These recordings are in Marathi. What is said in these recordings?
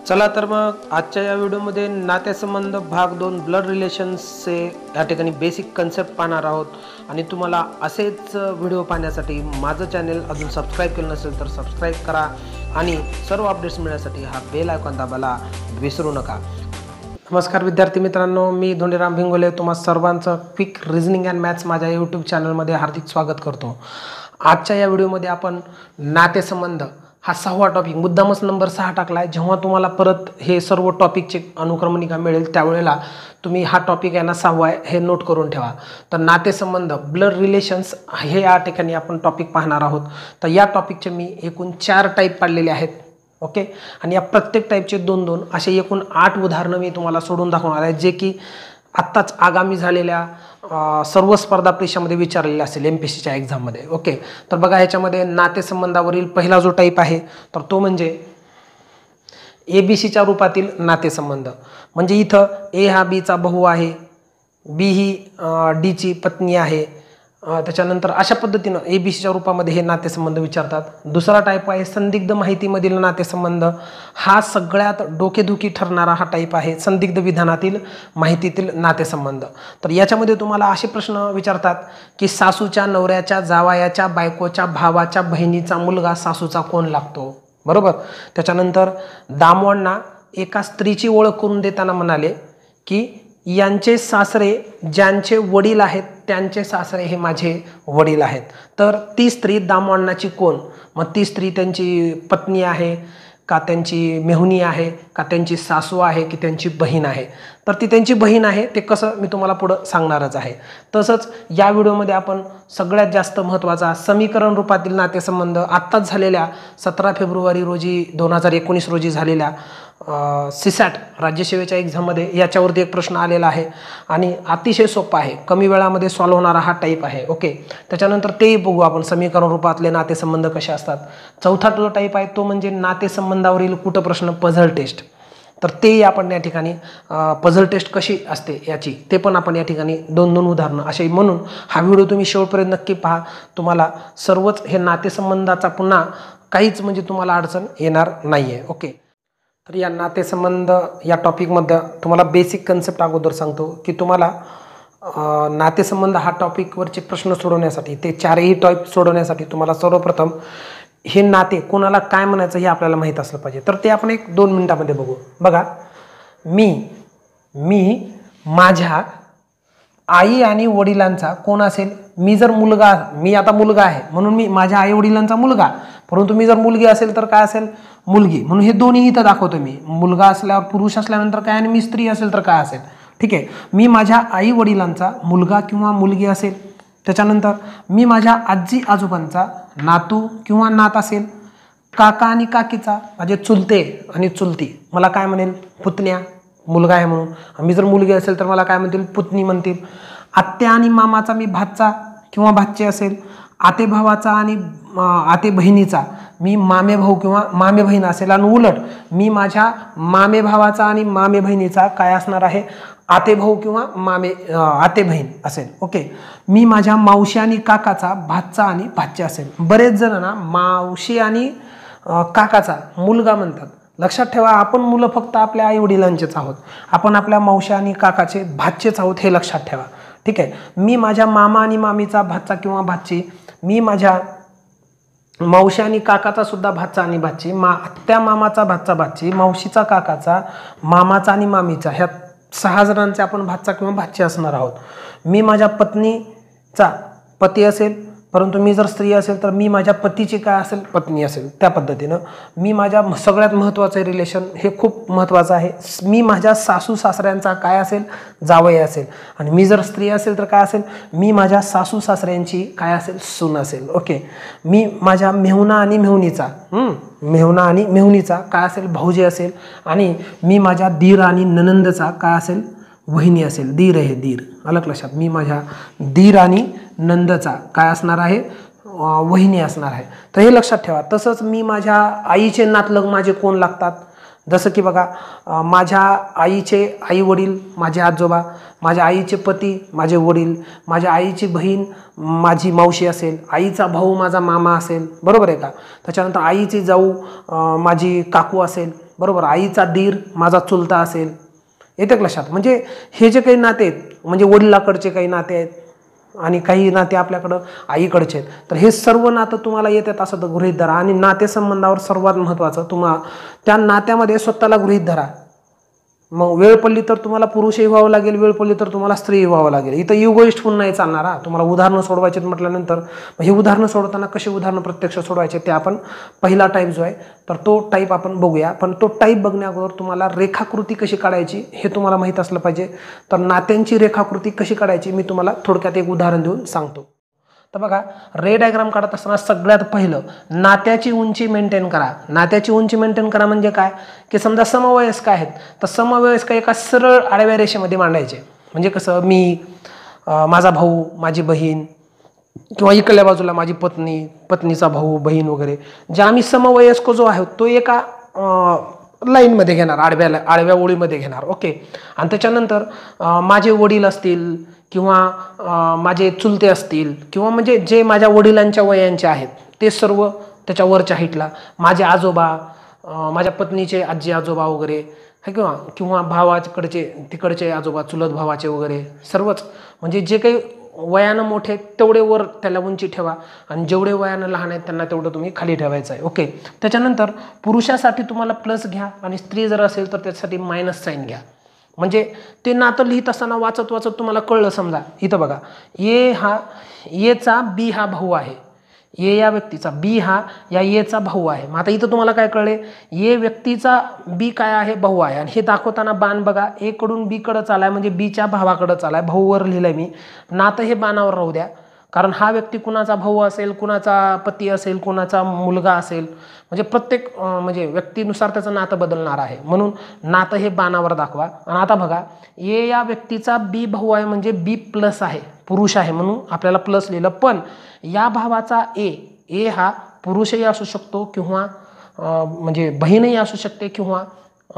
चला तर मग आजच्या या व्हिडिओमध्ये नातेसंबंध भाग 2 ब्लड रिलेशन्सचे या ठिकाणी बेसिक कन्सेप्ट पाहणार आहोत। आणि तुम्हाला असेच व्हिडिओ पाहण्यासाठी माझं चॅनल अजून सबस्क्राइब केलं नसेल तर सबस्क्राइब करा आणि सर्व अपडेट्स मिळण्यासाठी हा बेल आयकॉन दाबायला विसरू नका। नमस्कार विद्यार्थी मित्रांनो, मी धोंडीराम भिंगोले तुम्हा सर्वांचं क्विक रिझनिंग अँड मॅथ्स माझ्या यूट्यूब चॅनलमध्ये हार्दिक स्वागत करतो। आजच्या या व्हिडिओमध्ये आपण नातेसंबंध हा 6वा टॉपिक मुद्दामच नंबर 6 टाकला आहे। जेव्हा तुम्हाला परत हे सर्व टॉपिकचे अनुक्रमणिका मिळेल त्यावेळेला तुम्ही हा टॉपिक आहे ना 6वा आहे हे नोट करून ठेवा। तर नातेसंबंध ब्लड रिलेशन्स हे या ठिकाणी आपण टॉपिक पाहणार आहोत। तर या टॉपिकचे मी एकूण 4 टाईप पाडलेले आहेत, ओके। आणि या प्रत्येक टाईपचे 2-2 असे एकूण 8 उदाहरणं मी तुम्हाला सोडून दाखवणार आहे, जे की आत्ताच आगामी झालेल्या सर्व स्पर्धा परीक्षांमध्ये विचारलेले असेल एमपीएससीच्या एक्झाममध्ये, ओके। तर बघा, ह्याच्यामध्ये नातेसंबंधावरील पहिला जो टाईप आहे तर तो म्हणजे एबीसीच्या रूपातील नातेसंबंध। म्हणजे इथं ए हा बीचा भाऊ आहे, बी ही डीची पत्नी आहे, त्याच्यानंतर अशा पद्धतीनं एबीसीच्या रूपामध्ये हे नातेसंबंध विचारतात। दुसरा टाईप आहे संदिग्ध माहितीमधील नातेसंबंध। हा सगळ्यात डोकेदुखी ठरणारा हा टाईप आहे, संदिग्ध विधानातील माहितीतील नातेसंबंध। तर याच्यामध्ये तुम्हाला असे प्रश्न विचारतात की सासूच्या नवऱ्याच्या जावयाच्या बायकोच्या भावाच्या बहिणीचा मुलगा सासूचा कोण लागतो, बरोबर। त्याच्यानंतर दामोअण्णा एका स्त्रीची ओळख करून देताना म्हणाले की यांचे सासरे ज्यांचे वडील आहेत त्यांचे सासरे हे माझे वडील आहेत। तर ती स्त्री दामोअण्णाची कोण? मग ती स्त्री त्यांची पत्नी आहे का, त्यांची मेहुणी आहे का, त्यांची सासू आहे की त्यांची बहीण आहे? तर ती त्यांची बहीण आहे, ते कसं मी तुम्हाला पुढं सांगणारच आहे। तसंच या व्हिडिओमध्ये आपण सगळ्यात जास्त महत्त्वाचा समीकरण रूपातील नातेसंबंध आत्ताच झालेल्या 17 फेब्रुवारी रोजी 2019 रोजी झालेल्या सीसॅट राज्यसेवेच्या एक्झाममध्ये याच्यावरती एक प्रश्न आलेला आहे आणि अतिशय सोपा आहे, कमी वेळामध्ये सॉल्व्ह होणारा हा टाईप आहे, ओके। त्याच्यानंतर तेही बघू आपण समीकरण रूपातले नातेसंबंध कसे असतात। चौथा जो टाईप आहे तो म्हणजे नातेसंबंधावरील कुटप्रश्न पझल टेस्ट। तर तेही आपण या ठिकाणी पझल टेस्ट कशी असते याची ते पण आपण या ठिकाणी 2-2 उदाहरणं असे म्हणून हा व्हिडिओ तुम्ही शेवटपर्यंत नक्की पहा। तुम्हाला सर्वच हे नातेसंबंधाचा पुन्हा काहीच म्हणजे तुम्हाला अडचण येणार नाही आहे, ओके। तर या नातेसंबंध या टॉपिकमध्ये तुम्हाला बेसिक कन्सेप्ट अगोदर सांगतो की तुम्हाला नातेसंबंध हा टॉपिकवरचे प्रश्न सोडवण्यासाठी, ते 4ही टाईप सोडवण्यासाठी तुम्हाला सर्वप्रथम हे नाते कोणाला काय म्हणायचं हे आपल्याला माहीत असलं पाहिजे। तर ते आपण 1-2 मिनिटामध्ये बघू। बघा, मी माझ्या आई आणि वडिलांचा कोण असेल? मी जर मुलगा, मी आता मुलगा आहे म्हणून मी माझ्या आई वडिलांचा मुलगा, परंतु मी जर मुलगी असेल तर काय असेल? मुलगी। म्हणून हे दोन्ही इथं दाखवतो मी, मुलगा असल्यावर पुरुष असल्यानंतर काय आणि मी स्त्री असेल तर काय असेल, ठीक आहे। मी माझ्या आई वडिलांचा मुलगा किंवा मुलगी असेल। त्याच्यानंतर मी माझ्या आजी आजोबांचा नातू किंवा नात असेल। काका आणि काकीचा म्हणजे चुलते आणि चुलती मला काय म्हणेल? पुतण्या, मुलगा आहे म्हणून। मी जर मुलगी असेल तर मला काय म्हणतील? पुतणी म्हणतील। आत्या आणि मामाचा मी भाचा किंवा भाची असेल। आते भावाचा आणि आते बहिणीचा मी मामे भाऊ किंवा मामे बहीण असेल। आणि उलट मी माझ्या मामे भावाचा आणि मामे बहिणीचा काय असणार आहे? आते भाऊ किंवा आते बहीण असेल, ओके। मी माझ्या मावशी आणि काकाचा भाचा आणि भाची असेल। बरेच जण ना मावशी आणि काकाचा मुलगा म्हणतात। लक्षात ठेवा, आपण मुलं फक्त आपल्या आई वडिलांचेच आहोत, आपण आपल्या मावशी आणि काकाचे भाचेच आहोत, हे लक्षात ठेवा, ठीक आहे। मी माझ्या मामा आणि मामीचा भाचा किंवा भाची, मी माझ्या मावशी आणि काकाचा सुद्धा भाचा आणि भाची, आत्या मामाचा भाचा भाची, मावशीचा काकाचा, मामाचा आणि मामीचा, ह्या 6 जणांचे आपण भाचा किंवा भाची असणार आहोत। मी माझ्या पत्नीचा पती असेल, परंतु मी जर स्त्री असेल तर मी माझ्या पतीची काय असेल? पत्नी असेल। त्या पद्धतीनं मी माझ्या सगळ्यात महत्त्वाचं रिलेशन हे खूप महत्त्वाचं आहे, मी माझ्या सासू सासऱ्यांचा काय असेल? जावई असेल। आणि मी जर स्त्री असेल तर काय असेल? मी माझ्या सासू सासऱ्यांची काय असेल? सून असेल, ओके। मी माझ्या मेहुणा आणि मेहुणीचा काय असेल? भाऊजी असेल। आणि मी माझ्या दीर आणि ननंदचा काय असेल? वहिनी असेल, दीर आहे, दीर, अलग लक्षात। मी माझ्या दीर आणि नंदचा काय असणार आहे? वहिनी असणार आहे। तर हे लक्षात ठेवा। तसंच मी माझ्या आईचे नातलग माझे कोण लागतात? जसं की बघा, माझ्या आईचे आई वडील माझे आजोबा, माझ्या आईचे पती माझे वडील, माझ्या आईची बहीण माझी मावशी असेल, आईचा भाऊ माझा मामा असेल, बरोबर आहे का। त्याच्यानंतर आईची जाऊ माझी काकू असेल, बरोबर, आईचा दीर माझा चुलता असेल, येते लक्षात. म्हणजे हे जे काही नाते आहेत, म्हणजे वडिलाकडचे काही नाते आहेत आणि काही नाते आपल्याकडं आईकडचे आहेत, तर हे सर्व नातं तुम्हाला येतात असं तर गृहीत धरा. आणि नातेसंबंधावर सर्वात महत्त्वाचं, तुम्हाला त्या नात्यामध्ये स्वतःला गृहीत धरा. मग वेळ पडली तर तुम्हाला पुरुषही व्हावं लागेल, वेळ पडली तर तुम्हाला स्त्रीही व्हावं लागेल. इथं इगोइस्ट होऊन नाही चालणार. तुम्हाला उदाहरणं सोडवायचे म्हटल्यानंतर हे उदाहरणं सोडवताना कसे उदाहरणं प्रत्यक्ष सोडवायचे ते आपण पहिला टाईप जो आहे तर तो टाईप आपण बघूया. पण तो टाईप बघण्याअगोदर तुम्हाला रेखाकृती कशी काढायची हे तुम्हाला माहीत असलं पाहिजे. तर नात्यांची रेखाकृती कशी काढायची मी तुम्हाला थोडक्यात एक उदाहरण देऊन सांगतो. तर बघा, रे डायग्राम काढत असताना सगळ्यात पहिलं नात्याची उंची मेंटेन करा. नात्याची उंची मेंटेन करा म्हणजे काय, की समजा समवयस्क आहेत तर समवयस्क एका सरळ आडव्या रेषेमध्ये मांडायचे. म्हणजे कसं, मी, माझा भाऊ, माझी बहीण, किंवा इकडल्या बाजूला माझी पत्नी, पत्नीचा भाऊ, बहीण वगैरे, जे आम्ही समवयस्क जो आहे तो एका लाईनमध्ये घेणार, आडव्या ओळीमध्ये घेणार. ओके. आणि त्याच्यानंतर माझे वडील असतील किंवा माझे चुलते असतील किंवा म्हणजे जे माझ्या वडिलांच्या वयांचे आहेत ते सर्व त्याच्या वरच्या हाईटला, माझे आजोबा, माझ्या पत्नीचे आजी आजोबा वगैरे, किंवा किंवा भावाकडचे तिकडचे आजोबा, चुलत भावाचे वगैरे, सर्वच म्हणजे जे काही वयानं मोठे तेवढे वर त्याला उंची ठेवा आणि जेवढे वयानं लहान आहेत त्यांना तेवढं तुम्ही खाली ठेवायचं आहे. ओके. त्याच्यानंतर पुरुषासाठी तुम्हाला प्लस घ्या आणि स्त्री जर असेल तर त्याच्यासाठी मायनस साईन घ्या. म्हणजे ते नातं लिहित असताना वाचत वाचत तुम्हाला कळलं. समजा इथं बघा, एचा बी हा भाऊ आहे, ए या व्यक्तीचा, बी हा या एचा भाऊ आहे. मग आता इथं तुम्हाला काय कळले, ए व्यक्तीचा बी काय आहे, भाऊ आहे. आणि हे दाखवताना बाण बघा, ए कडून बी कडं चालाय म्हणजे बीच्या भावाकडं चालाय, भाऊवर लिहिलंय मी. नातं हे बाणावर राहू द्या, कारण हा व्यक्ती कुणाचा भाऊ असेल, कुणाचा पती असेल, कुणाचा मुलगा असेल, म्हणजे प्रत्येक म्हणजे व्यक्तीनुसार त्याचं नातं बदलणार आहे. म्हणून नातं हे बाणावर दाखवा. आणि आता बघा, ए या व्यक्तीचा बी भाऊ आहे म्हणजे बी प्लस आहे, पुरुष आहे म्हणून आपल्याला प्लस लिहिलं. पण या भावाचा ए हा पुरुषही असू शकतो किंवा म्हणजे बहीणही असू शकते किंवा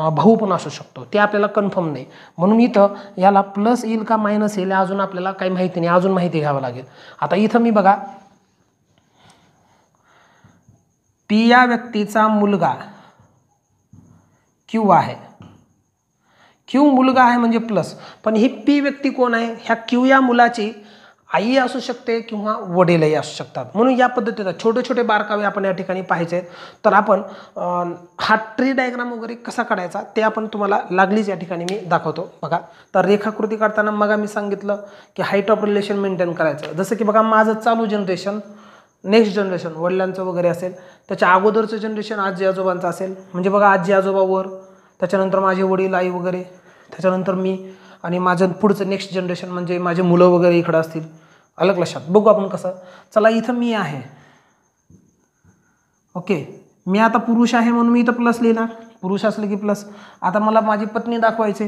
भाऊ पण असू शकतो, ते आपल्याला कन्फर्म नाही. म्हणून इथं याला प्लस येईल का मायनस येईल अजून आपल्याला काही माहिती नाही, अजून माहिती घ्यावं लागेल. आता इथं मी बघा, पी या व्यक्तीचा मुलगा क्यू आहे, क्यू मुलगा आहे म्हणजे प्लस. पण ही पी व्यक्ती कोण आहे, ह्या क्यू या मुलाची आई असू शकते किंवा वडीलही असू शकतात. म्हणून या पद्धतीने छोटे छोटे बारकावे आपण या ठिकाणी पाहायचे. तर आपण हा ट्री डायग्राम वगैरे कसा काढायचा ते आपण तुम्हाला लागलीच या ठिकाणी मी दाखवतो. बघा, तर रेखाकृती काढताना मग मी सांगितलं की हाईट ऑफ रिलेशन मेंटेन करायचं. जसं की बघा, माझं चालू जनरेशन, नेक्स्ट जनरेशन वडिलांचं वगैरे असेल, त्याच्या अगोदरचं जनरेशन आजी आजोबांचं असेल. म्हणजे बघा, आजी आजोबावर, त्याच्यानंतर माझे वडील, आई वगैरे, त्याच्यानंतर मी, आणि माझं पुढचं नेक्स्ट जनरेशन म्हणजे माझे मुलं वगैरे इकडं असतील. अलग लक्षात बघू आपण कसं. चला, इथं मी आहे. ओके, मी आता पुरुष आहे म्हणून मी इथं प्लस लिहिणार, पुरुष असलं की प्लस. आता मला माझी पत्नी दाखवायचे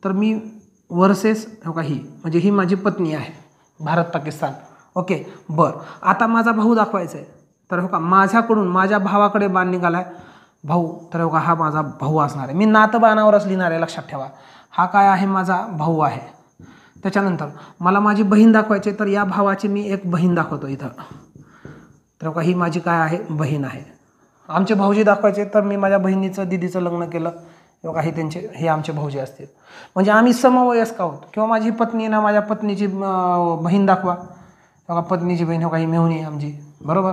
तर मी वर्सेस हो का ही, म्हणजे ही माझी पत्नी आहे, भारत पाकिस्तान. ओके, बरं. आता माझा भाऊ दाखवायचा आहे तर हो का, माझ्याकडून माझ्या भावाकडे बाण निघालाय भाऊ, तर हो का हा माझा भाऊ असणार आहे. मी नातं बाणावरच लिहिणार आहे, लक्षात ठेवा. हा काय आहे, माझा भाऊ आहे. त्याच्यानंतर मला माझी बहीण दाखवायची तर या भावाची मी एक बहीण दाखवतो इथं, तर हो का ही माझी काय आहे, बहीण आहे. आमचे भाऊजी दाखवायचे तर मी माझ्या बहिणीचं दिदीचं लग्न केलं, हो का हे त्यांचे, हे आमचे भाऊजी असतील. म्हणजे आम्ही समवयस्क आहोत. किंवा माझी पत्नी ना, माझ्या पत्नीची बहीण दाखवा, हो का पत्नीची बहीण, हो का ही मेहुणी आमची, बरोबर.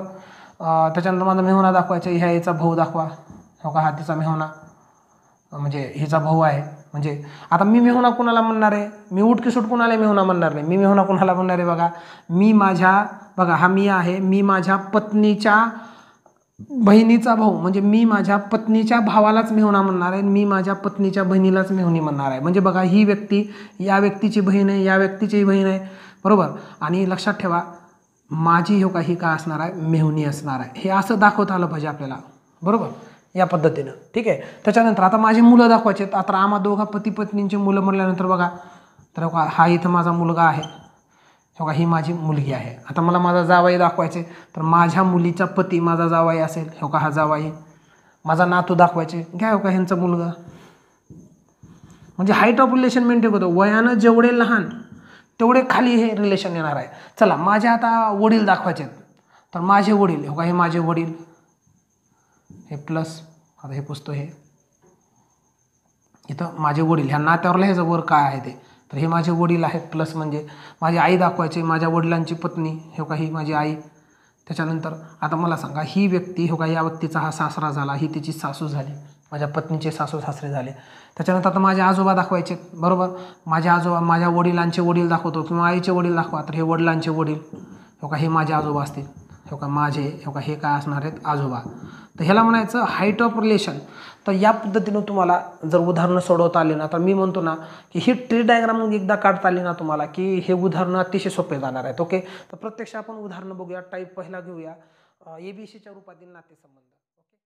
त्याच्यानंतर माझा मेहुणा दाखवायचा, ह्या याचा भाऊ दाखवा, हो का हा तिचा मेहुणा, म्हणजे हिचा भाऊ आहे. म्हणजे आता मी मेहुणा कुणाला म्हणणार आहे, मी उठकीसूट कुणाला मेहुणा म्हणणार नाही. मी मेहुणा कुणाला म्हणणार आहे, बघा, मी माझ्या, बघा हा मी आहे, मी माझ्या पत्नीच्या बहिणीचा भाऊ, म्हणजे मी माझ्या पत्नीच्या भावालाच मेहुणा म्हणणार आहे, मी माझ्या पत्नीच्या बहिणीलाच मेहुणी म्हणणार आहे. म्हणजे बघा, ही व्यक्ती या व्यक्तीची बहीण आहे, या व्यक्तीची बहीण आहे, बरोबर. आणि लक्षात ठेवा, माझी हो का ही काय असणार आहे, मेहुणी असणार आहे. हे असं दाखवता आलं पाहिजे आपल्याला, बरोबर, या पद्धतीनं. ठीक आहे. त्याच्यानंतर आता माझी मुलं दाखवायचे. आता आम्हा दोघा पती पत्नींची मुलं म्हटल्यानंतर बघा, तर हो का हा इथं माझा मुलगा आहे, हो का ही माझी मुलगी आहे. आता मला माझा जावाई दाखवायचे तर माझ्या मुलीचा पती माझा जावाई असेल, हो का हा जावाई. माझा नातू दाखवायचे, घ्या हो का ह्यांचा मुलगा. म्हणजे हाईट ऑफ रिलेशन मेंटेन होतं. वयानं जेवढे लहान तेवढे खाली हे रिलेशन येणार आहे. चला, माझे आता वडील दाखवायचे तर माझे वडील, हो का हे माझे वडील, हे प्लस, आता हे पुसतो हे, इथं माझे वडील, ह्या नात्यावर लिहायचं वर काय आहे ते, तर हे माझे वडील आहेत, प्लस म्हणजे माझी आई दाखवायचे, माझ्या वडिलांची पत्नी, हे का ही माझी आई. त्याच्यानंतर आता मला सांगा, ही व्यक्ती हो का, या व्यक्तीचा हा सासरा झाला, ही तिची सासू झाली, माझ्या पत्नीचे सासू सासरे झाले. त्याच्यानंतर आता माझे आजोबा दाखवायचे, बरोबर. माझे आजोबा, माझ्या वडिलांचे वडील दाखवतो किंवा आईचे वडील दाखवा, तर हे वडिलांचे वडील हो का, हे माझे आजोबा असतील, हो का माझे, हो का हे काय असणार आहेत, आजोबा. तर ह्याला म्हणायचं हाईट ऑफ रिलेशन. तर या पद्धतीनं तुम्हाला जर उदाहरणं सोडवता आली ना, तर मी म्हणतो ना की ही ट्री डायग्राम एकदा काढता आली ना तुम्हाला, की हे उदाहरणं अतिशय सोपे जाणार आहेत. ओके, तर प्रत्यक्ष आपण उदाहरणं बघूया. टाईप पहिला घेऊया, ABCच्या रूपातील नातेसंबंध.